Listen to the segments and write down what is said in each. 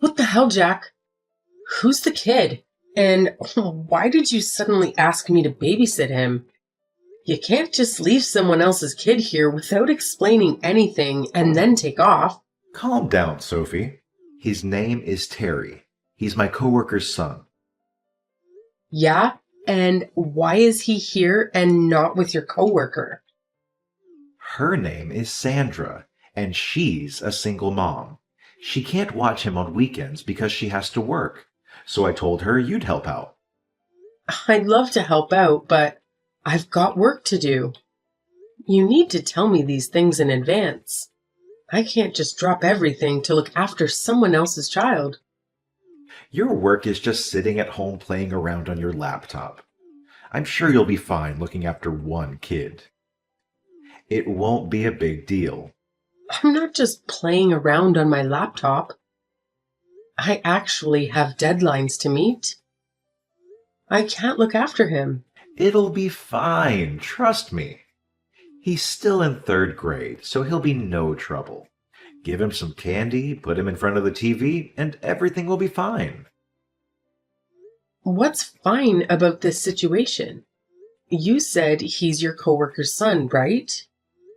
What the hell, Jack? Who's the kid? And why did you suddenly ask me to babysit him? You can't just leave someone else's kid here without explaining anything and then take off. Calm down, Sophie. His name is Terry. He's my coworker's son. Yeah? And why is he here and not with your coworker? Her name is Sandra, and she's a single mom. She can't watch him on weekends because she has to work. So I told her you'd help out. I'd love to help out, but I've got work to do. You need to tell me these things in advance. I can't just drop everything to look after someone else's child. Your work is just sitting at home playing around on your laptop. I'm sure you'll be fine looking after one kid. It won't be a big deal. I'm not just playing around on my laptop. I actually have deadlines to meet. I can't look after him. It'll be fine, trust me. He's still in 3rd grade, so he'll be no trouble. Give him some candy, put him in front of the TV, and everything will be fine. What's fine about this situation? You said he's your coworker's son, right?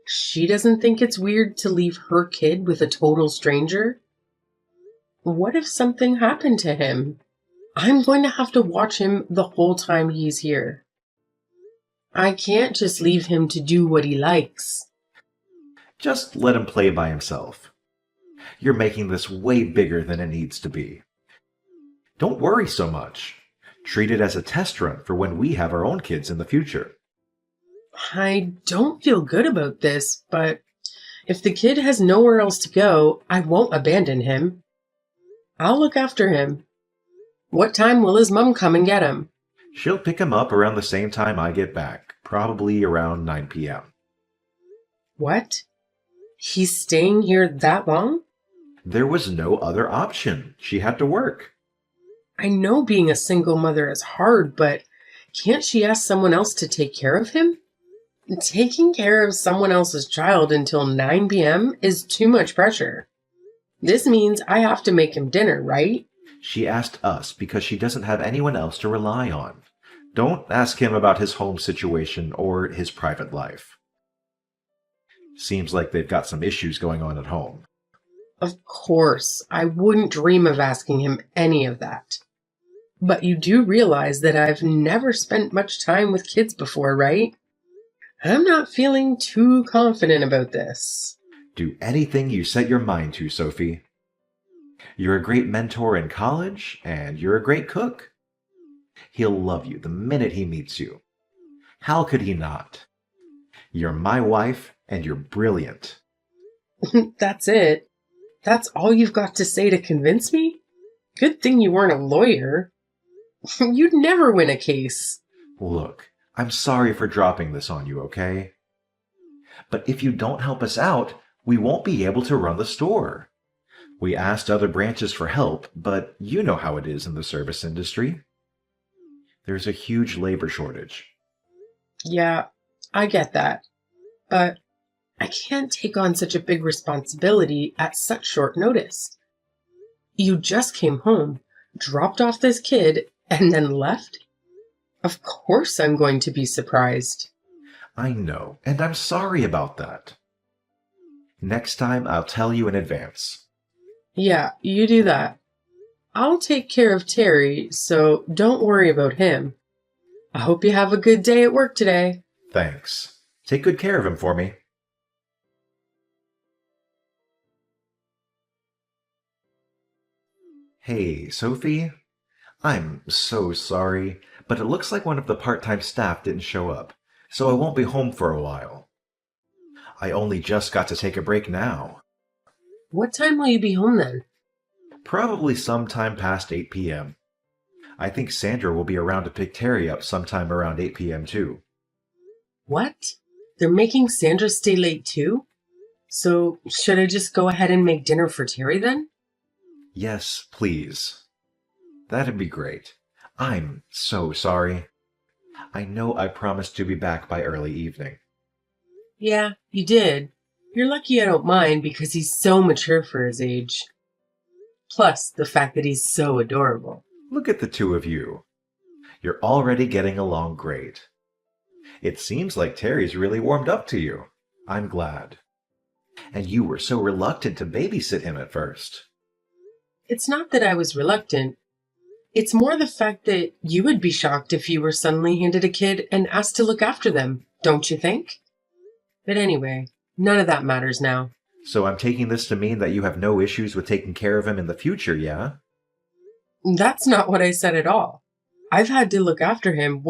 She doesn't think it's weird to leave her kid with a total stranger? What if something happened to him? I'm going to have to watch him the whole time he's here. I can't just leave him to do what he likes. Just let him play by himself. You're making this way bigger than it needs to be. Don't worry so much. Treat it as a test run for when we have our own kids in the future. I don't feel good about this, but if the kid has nowhere else to go, I won't abandon him. I'll look after him. What time will his mom come and get him? She'll pick him up around the same time I get back, probably around 9 p.m. What? He's staying here that long? There was no other option. She had to work. I know being a single mother is hard, but can't she ask someone else to take care of him? Taking care of someone else's child until 9 p.m. is too much pressure. This means I have to make him dinner, right? She asked us because she doesn't have anyone else to rely on. Don't ask him about his home situation or his private life. Seems like they've got some issues going on at home. Of course, I wouldn't dream of asking him any of that. But you do realize that I've never spent much time with kids before, right? I'm not feeling too confident about this. Do anything you set your mind to, Sophie. You're a great mentor in college, and you're a great cook. He'll love you the minute he meets you. How could he not? You're my wife, and you're brilliant. That's it. That's all you've got to say to convince me? Good thing you weren't a lawyer. You'd never win a case. Look, I'm sorry for dropping this on you, okay? But if you don't help us out, we won't be able to run the store. We asked other branches for help, but you know how it is in the service industry. There's a huge labor shortage. Yeah, I get that. But I can't take on such a big responsibility at such short notice. You just came home, dropped off this kid, and then left? Of course I'm going to be surprised. I know, and I'm sorry about that. Next time I'll tell you in advance. Yeah, you do that. I'll take care of Terry, so don't worry about him. I hope you have a good day at work today. Thanks. Take good care of him for me. Hey, Sophie. I'm so sorry, but it looks like one of the part-time staff didn't show up, so I won't be home for a while. I only just got to take a break now. What time will you be home then? Probably sometime past 8 p.m. I think Sandra will be around to pick Terry up sometime around 8 p.m. too. What? They're making Sandra stay late too? So should I just go ahead and make dinner for Terry then? Yes, please. That'd be great. I'm so sorry. I know I promised to be back by early evening. Yeah, you did. You're lucky I don't mind because he's so mature for his age. Plus the fact that he's so adorable. Look at the two of you. You're already getting along great. It seems like Terry's really warmed up to you. I'm glad. And you were so reluctant to babysit him at first. It's not that I was reluctant. It's more the fact that you would be shocked if you were suddenly handed a kid and asked to look after them, don't you think? But anyway, none of that matters now. So I'm taking this to mean that you have no issues with taking care of him in the future, yeah? That's not what I said at all. I've had to look after him,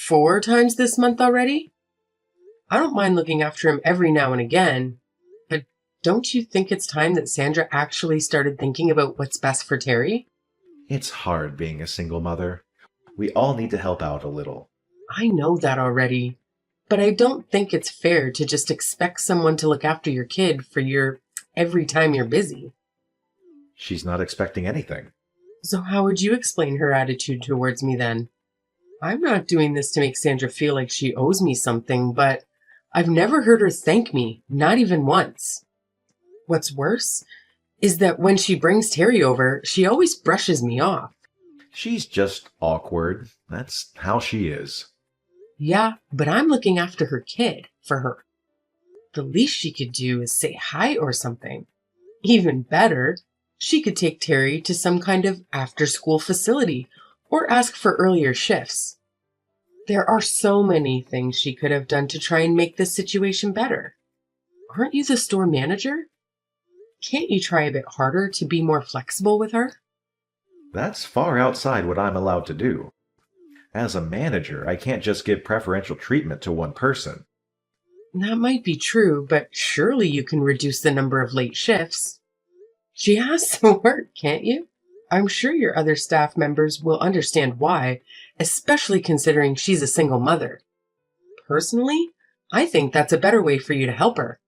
4 times this month already? I don't mind looking after him every now and again, but don't you think it's time that Sandra actually started thinking about what's best for Terry? It's hard being a single mother. We all need to help out a little. I know that already, but I don't think it's fair to just expect someone to look after your kid for every time you're busy. She's not expecting anything. So how would you explain her attitude towards me then? I'm not doing this to make Sandra feel like she owes me something, but I've never heard her thank me, not even once. What's worse is that when she brings Terry over, she always brushes me off. She's just awkward. That's how she is. Yeah, but I'm looking after her kid for her. The least she could do is say hi or something. Even better, she could take Terry to some kind of after-school facility or ask for earlier shifts. There are so many things she could have done to try and make this situation better. Aren't you the store manager? Can't you try a bit harder to be more flexible with her? That's far outside what I'm allowed to do. As a manager, I can't just give preferential treatment to one person. That might be true, but surely you can reduce the number of late shifts. She has to work, can't you? I'm sure your other staff members will understand why, especially considering she's a single mother. Personally, I think that's a better way for you to help her.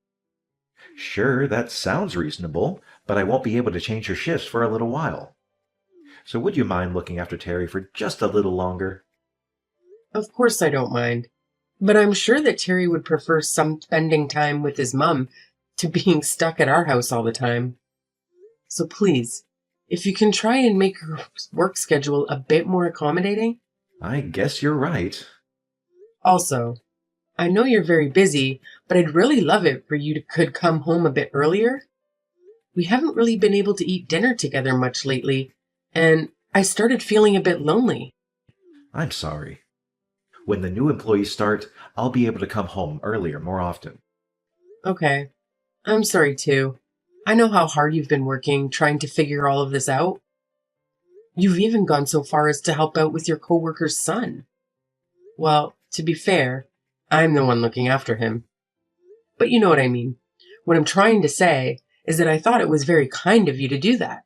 Sure, that sounds reasonable, but I won't be able to change her shifts for a little while. So would you mind looking after Terry for just a little longer? Of course I don't mind. But I'm sure that Terry would prefer some spending time with his mom to being stuck at our house all the time. So please, if you can try and make her work schedule a bit more accommodating. I guess you're right. Also, I know you're very busy, but I'd really love it for you to could come home a bit earlier. We haven't really been able to eat dinner together much lately, and I started feeling a bit lonely. I'm sorry. When the new employees start, I'll be able to come home earlier more often. Okay. I'm sorry too. I know how hard you've been working trying to figure all of this out. You've even gone so far as to help out with your coworker's son. Well, to be fair, I'm the one looking after him. But you know what I mean. What I'm trying to say is that I thought it was very kind of you to do that.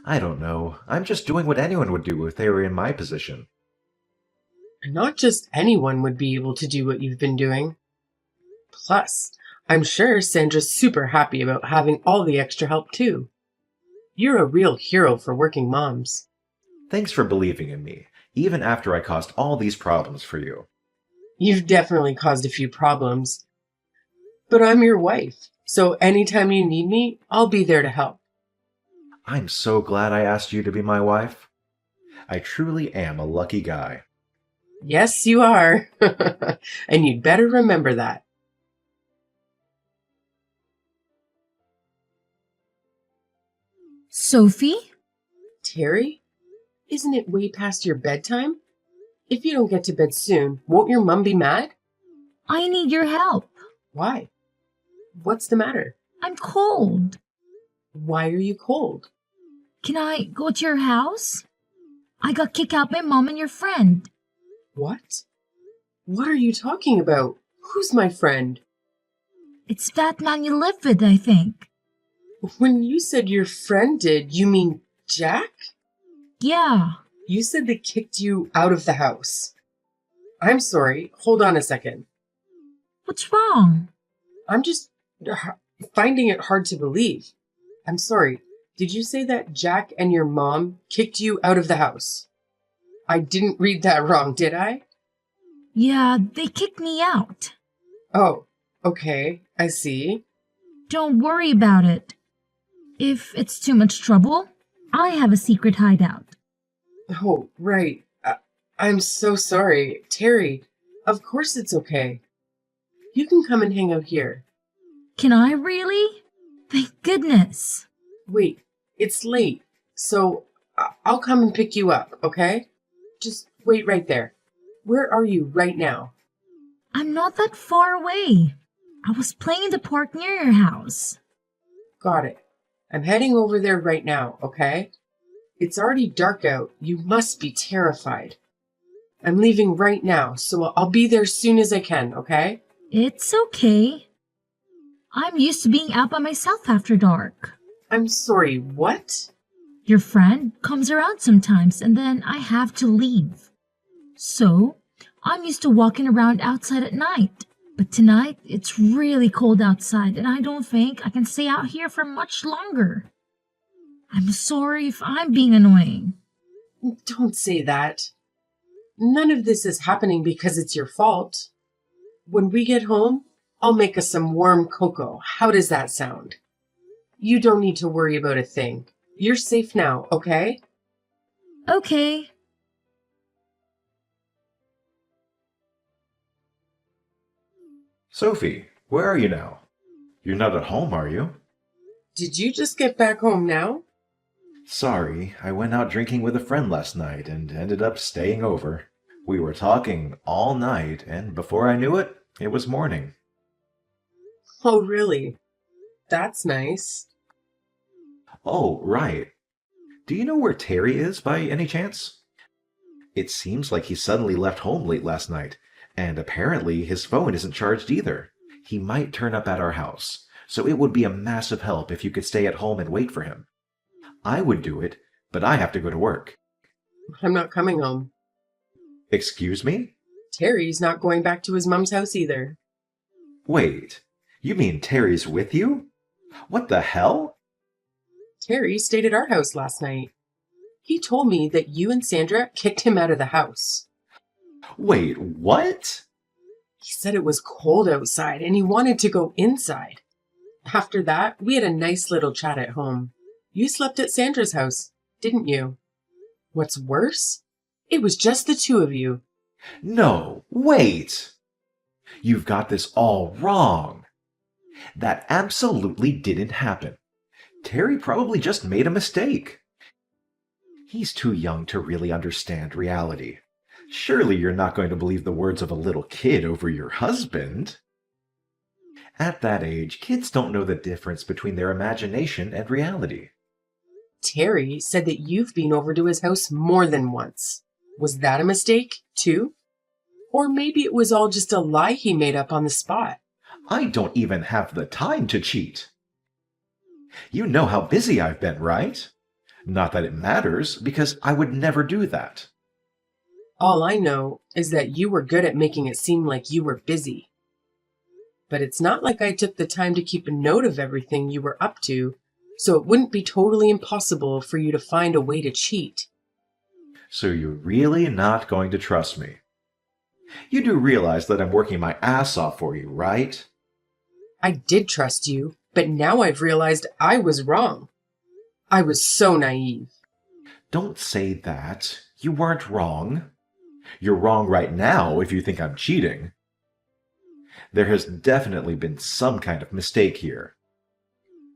I don't know. I'm just doing what anyone would do if they were in my position. Not just anyone would be able to do what you've been doing. Plus, I'm sure Sandra's super happy about having all the extra help too. You're a real hero for working moms. Thanks for believing in me, even after I caused all these problems for you. You've definitely caused a few problems. But I'm your wife, so anytime you need me, I'll be there to help. I'm so glad I asked you to be my wife. I truly am a lucky guy. Yes, you are. And you'd better remember that. Sophie? Terry? Isn't it way past your bedtime? If you don't get to bed soon, won't your mum be mad? I need your help. Why? What's the matter? I'm cold. Why are you cold? Can I go to your house? I got kicked out by Mom and your friend. What? What are you talking about? Who's my friend? It's that man you live with, I think. When you said your friend did, you mean Jack? Yeah. You said they kicked you out of the house. I'm sorry. Hold on a second. What's wrong? I'm just finding it hard to believe. I'm sorry. Did you say that Jack and your mom kicked you out of the house? I didn't read that wrong, did I? Yeah, they kicked me out. Oh, okay. I see. Don't worry about it. If it's too much trouble, I have a secret hideout. Oh, right. I'm so sorry. Terry, of course it's okay. You can come and hang out here. Can I really? Thank goodness. Wait, it's late, so I'll come and pick you up, okay? Just wait right there. Where are you right now? I'm not that far away. I was playing in the park near your house. Got it. I'm heading over there right now, okay? It's already dark out. You must be terrified. I'm leaving right now, so I'll be there as soon as I can, okay? It's okay. I'm used to being out by myself after dark. I'm sorry, what? Your friend comes around sometimes and then I have to leave. So, I'm used to walking around outside at night. But tonight, it's really cold outside and I don't think I can stay out here for much longer. I'm sorry if I'm being annoying. Don't say that. None of this is happening because it's your fault. When we get home, I'll make us some warm cocoa. How does that sound? You don't need to worry about a thing. You're safe now, okay? Okay. Sophie, where are you now? You're not at home, are you? Did you just get back home now? Sorry, I went out drinking with a friend last night and ended up staying over. We were talking all night, and before I knew it, it was morning. Oh, really? That's nice. Oh, right. Do you know where Terry is by any chance? It seems like he suddenly left home late last night, and apparently his phone isn't charged either. He might turn up at our house, so it would be a massive help if you could stay at home and wait for him. I would do it, but I have to go to work. I'm not coming home. Excuse me? Terry's not going back to his mom's house either. Wait, you mean Terry's with you? What the hell? Terry stayed at our house last night. He told me that you and Sandra kicked him out of the house. Wait, what? He said it was cold outside and he wanted to go inside. After that, we had a nice little chat at home. You slept at Sandra's house, didn't you? What's worse? It was just the two of you. No, wait! You've got this all wrong. That absolutely didn't happen. Terry probably just made a mistake. He's too young to really understand reality. Surely you're not going to believe the words of a little kid over your husband. At that age, kids don't know the difference between their imagination and reality. Terry said that you've been over to his house more than once. Was that a mistake, too? Or maybe it was all just a lie he made up on the spot. I don't even have the time to cheat. You know how busy I've been, right? Not that it matters, because I would never do that. All I know is that you were good at making it seem like you were busy. But it's not like I took the time to keep a note of everything you were up to, so it wouldn't be totally impossible for you to find a way to cheat. So you're really not going to trust me? You do realize that I'm working my ass off for you, right? I did trust you, but now I've realized I was wrong. I was so naive. Don't say that. You weren't wrong. You're wrong right now if you think I'm cheating. There has definitely been some kind of mistake here.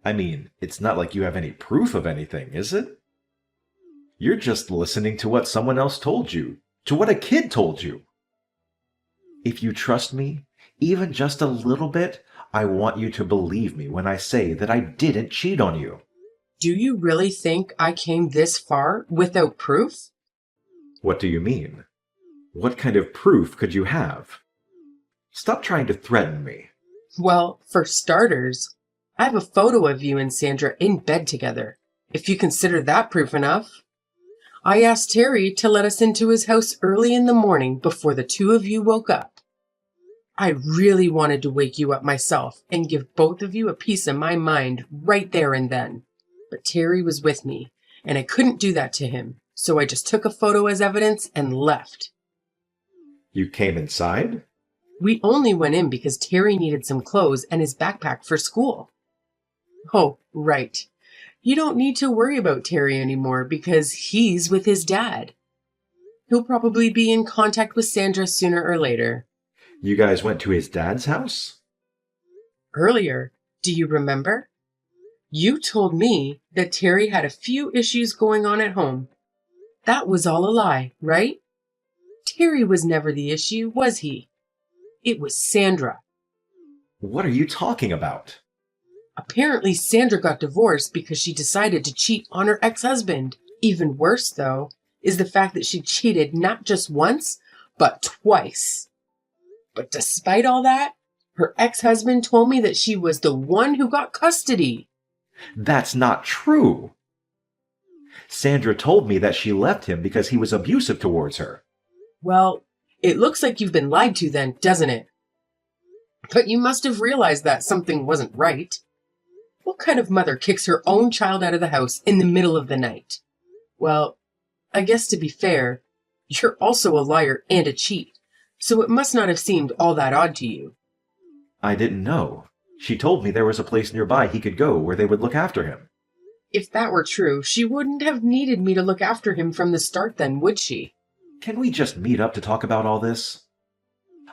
I mean, it's not like you have any proof of anything, is it? You're just listening to what someone else told you, to what a kid told you. If you trust me, even just a little bit, I want you to believe me when I say that I didn't cheat on you. Do you really think I came this far without proof? What do you mean? What kind of proof could you have? Stop trying to threaten me. Well, for starters, I have a photo of you and Sandra in bed together, if you consider that proof enough. I asked Terry to let us into his house early in the morning before the two of you woke up. I really wanted to wake you up myself and give both of you a piece of my mind right there and then. But Terry was with me, and I couldn't do that to him, so I just took a photo as evidence and left. You came inside? We only went in because Terry needed some clothes and his backpack for school. Oh, right. You don't need to worry about Terry anymore because he's with his dad. He'll probably be in contact with Sandra sooner or later. You guys went to his dad's house? Earlier, do you remember? You told me that Terry had a few issues going on at home. That was all a lie, right? Terry was never the issue, was he? It was Sandra. What are you talking about? Apparently, Sandra got divorced because she decided to cheat on her ex-husband. Even worse, though, is the fact that she cheated not just once, but twice. But despite all that, her ex-husband told me that she was the one who got custody. That's not true. Sandra told me that she left him because he was abusive towards her. Well, it looks like you've been lied to then, doesn't it? But you must have realized that something wasn't right. What kind of mother kicks her own child out of the house in the middle of the night? Well, I guess to be fair, you're also a liar and a cheat, so it must not have seemed all that odd to you. I didn't know. She told me there was a place nearby he could go where they would look after him. If that were true, she wouldn't have needed me to look after him from the start then, would she? Can we just meet up to talk about all this?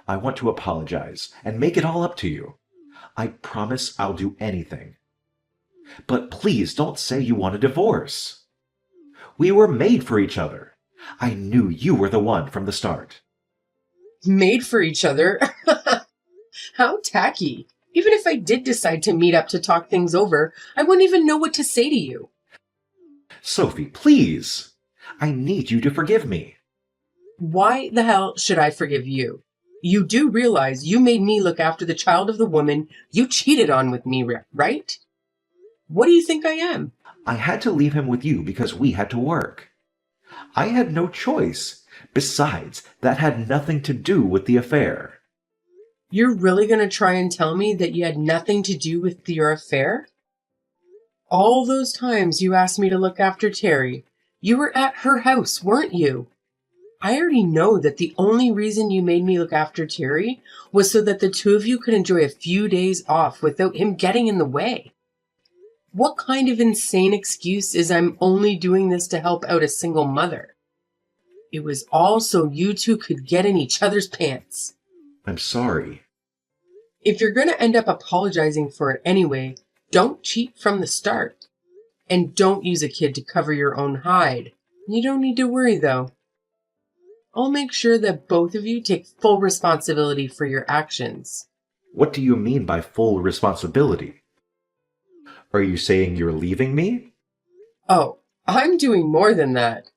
I want to apologize and make it all up to you. I promise I'll do anything. But please don't say you want a divorce. We were made for each other. I knew you were the one from the start. Made for each other? How tacky. Even if I did decide to meet up to talk things over, I wouldn't even know what to say to you. Sophie, please. I need you to forgive me. Why the hell should I forgive you? You do realize you made me look after the child of the woman you cheated on with me, right? What do you think I am? I had to leave him with you because we had to work. I had no choice. Besides, that had nothing to do with the affair. You're really going to try and tell me that you had nothing to do with your affair? All those times you asked me to look after Terry, you were at her house, weren't you? I already know that the only reason you made me look after Terry was so that the two of you could enjoy a few days off without him getting in the way. What kind of insane excuse is I'm only doing this to help out a single mother? It was all so you two could get in each other's pants. I'm sorry. If you're going to end up apologizing for it anyway, don't cheat from the start. And don't use a kid to cover your own hide. You don't need to worry, though. I'll make sure that both of you take full responsibility for your actions. What do you mean by full responsibility? Are you saying you're leaving me? Oh, I'm doing more than that.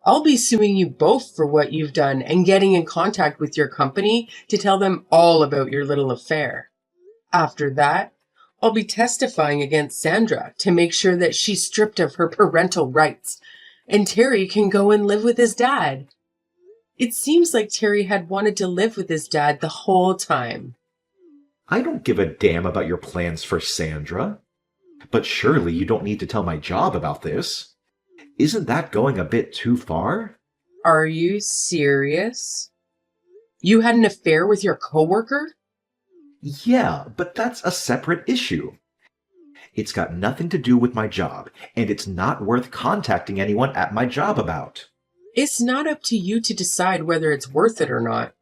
I'll be suing you both for what you've done and getting in contact with your company to tell them all about your little affair. After that, I'll be testifying against Sandra to make sure that she's stripped of her parental rights and Terry can go and live with his dad. It seems like Terry had wanted to live with his dad the whole time. I don't give a damn about your plans for Sandra. But surely you don't need to tell my job about this. Isn't that going a bit too far? Are you serious? You had an affair with your coworker? Yeah, but that's a separate issue. It's got nothing to do with my job, and it's not worth contacting anyone at my job about. It's not up to you to decide whether it's worth it or not.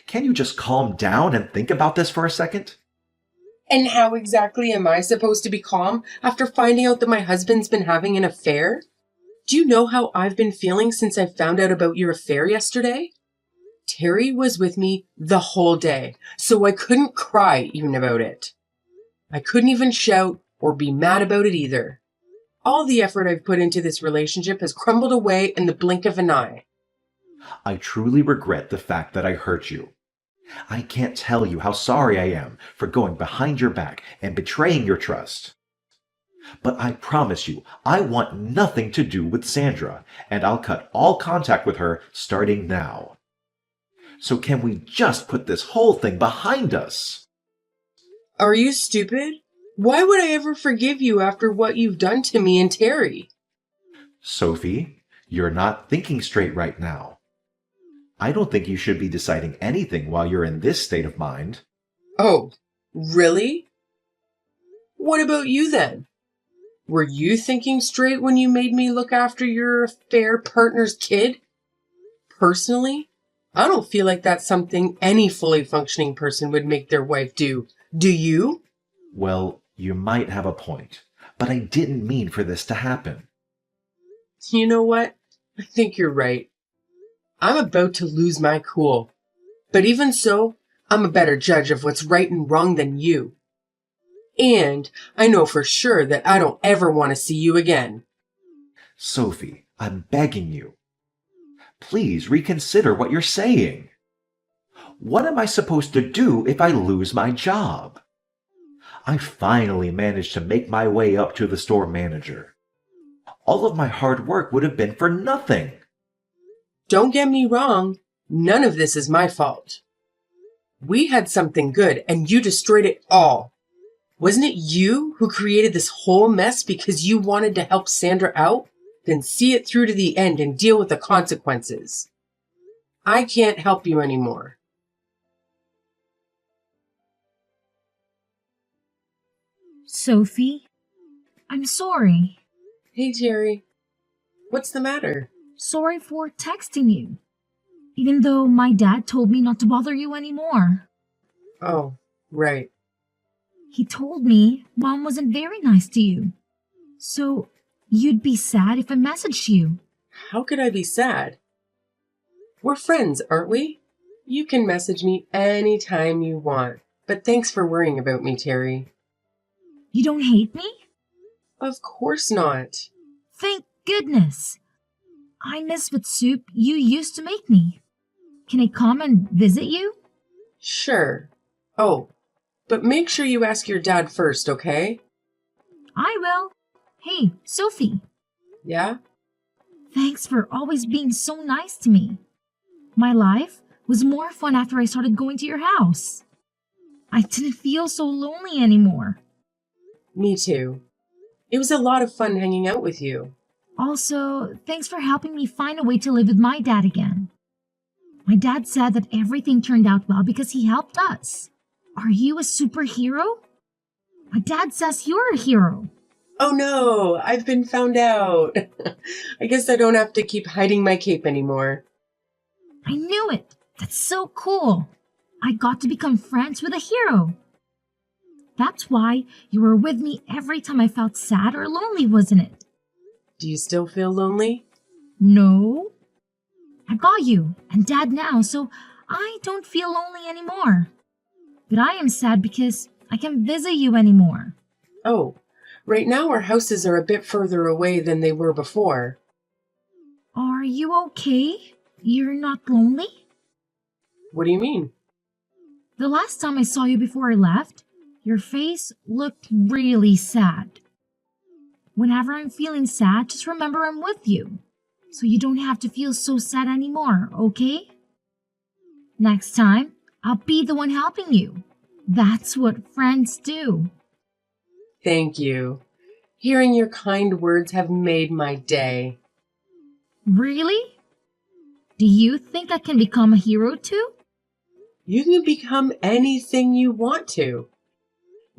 Can you just calm down and think about this for a second? And how exactly am I supposed to be calm after finding out that my husband's been having an affair? Do you know how I've been feeling since I found out about your affair yesterday? Terry was with me the whole day, so I couldn't cry even about it. I couldn't even shout or be mad about it either. All the effort I've put into this relationship has crumbled away in the blink of an eye. I truly regret the fact that I hurt you. I can't tell you how sorry I am for going behind your back and betraying your trust. But I promise you, I want nothing to do with Sandra, and I'll cut all contact with her starting now. So can we just put this whole thing behind us? Are you stupid? Why would I ever forgive you after what you've done to me and Terry? Sophie, you're not thinking straight right now. I don't think you should be deciding anything while you're in this state of mind. Oh, really? What about you then? Were you thinking straight when you made me look after your affair partner's kid? Personally, I don't feel like that's something any fully functioning person would make their wife do. Do you? Well, you might have a point, but I didn't mean for this to happen. You know what? I think you're right. I'm about to lose my cool. But even so, I'm a better judge of what's right and wrong than you. And I know for sure that I don't ever want to see you again. Sophie, I'm begging you. Please reconsider what you're saying. What am I supposed to do if I lose my job? I finally managed to make my way up to the store manager. All of my hard work would have been for nothing. Don't get me wrong, none of this is my fault. We had something good and you destroyed it all. Wasn't it you who created this whole mess because you wanted to help Sandra out? Then see it through to the end and deal with the consequences. I can't help you anymore. Sophie, I'm sorry. Hey, Terry. What's the matter? Sorry for texting you. Even though my dad told me not to bother you anymore. Oh, right. He told me Mom wasn't very nice to you. So you'd be sad if I messaged you. How could I be sad? We're friends, aren't we? You can message me anytime you want. But thanks for worrying about me, Terry. You don't hate me? Of course not. Thank goodness. I miss what soup you used to make me. Can I come and visit you? Sure. Oh, but make sure you ask your dad first, okay? I will. Hey, Sophie. Yeah? Thanks for always being so nice to me. My life was more fun after I started going to your house. I didn't feel so lonely anymore. Me too. It was a lot of fun hanging out with you. Also, thanks for helping me find a way to live with my dad again. My dad said that everything turned out well because he helped us. Are you a superhero? My dad says you're a hero. Oh no, I've been found out. I guess I don't have to keep hiding my cape anymore. I knew it. That's so cool. I got to become friends with a hero. That's why you were with me every time I felt sad or lonely, wasn't it? Do you still feel lonely? No. I got you and Dad now, so I don't feel lonely anymore. But I am sad because I can't visit you anymore. Oh, right now our houses are a bit further away than they were before. Are you okay? You're not lonely? What do you mean? The last time I saw you before I left, your face looked really sad. Whenever I'm feeling sad, just remember I'm with you. So you don't have to feel so sad anymore, okay? Next time, I'll be the one helping you. That's what friends do. Thank you. Hearing your kind words have made my day. Really? Do you think I can become a hero too? You can become anything you want to.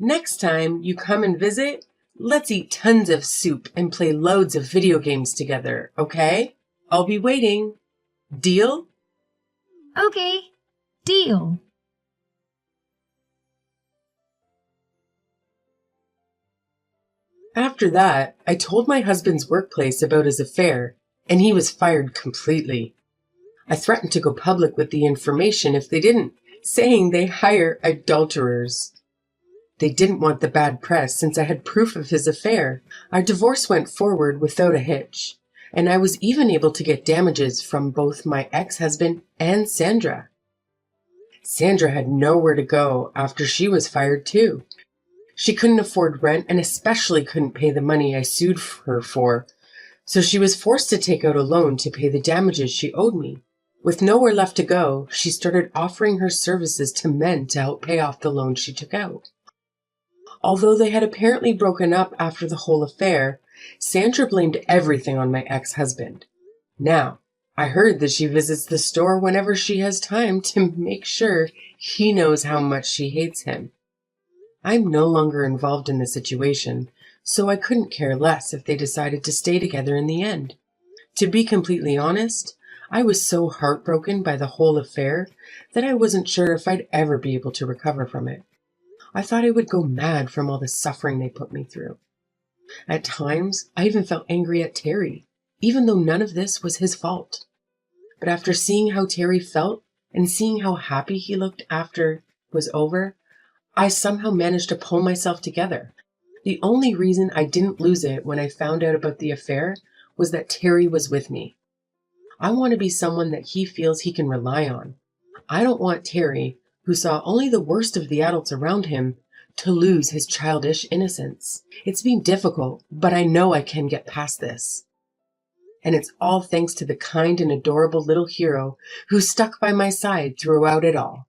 Next time you come and visit, let's eat tons of soup and play loads of video games together, okay? I'll be waiting. Deal? Okay, deal. After that, I told my husband's workplace about his affair, and he was fired completely. I threatened to go public with the information if they didn't, saying they hire adulterers. They didn't want the bad press since I had proof of his affair. Our divorce went forward without a hitch, and I was even able to get damages from both my ex-husband and Sandra. Sandra had nowhere to go after she was fired too. She couldn't afford rent and especially couldn't pay the money I sued her for, so she was forced to take out a loan to pay the damages she owed me. With nowhere left to go, she started offering her services to men to help pay off the loan she took out. Although they had apparently broken up after the whole affair, Sandra blamed everything on my ex-husband. Now, I heard that she visits the store whenever she has time to make sure he knows how much she hates him. I'm no longer involved in the situation, so I couldn't care less if they decided to stay together in the end. To be completely honest, I was so heartbroken by the whole affair that I wasn't sure if I'd ever be able to recover from it. I thought I would go mad from all the suffering they put me through. At times, I even felt angry at Terry, even though none of this was his fault. But after seeing how Terry felt and seeing how happy he looked after it was over, I somehow managed to pull myself together. The only reason I didn't lose it when I found out about the affair was that Terry was with me. I want to be someone that he feels he can rely on. I don't want Terry, who saw only the worst of the adults around him, to lose his childish innocence. It's been difficult, but I know I can get past this. And it's all thanks to the kind and adorable little hero who stuck by my side throughout it all.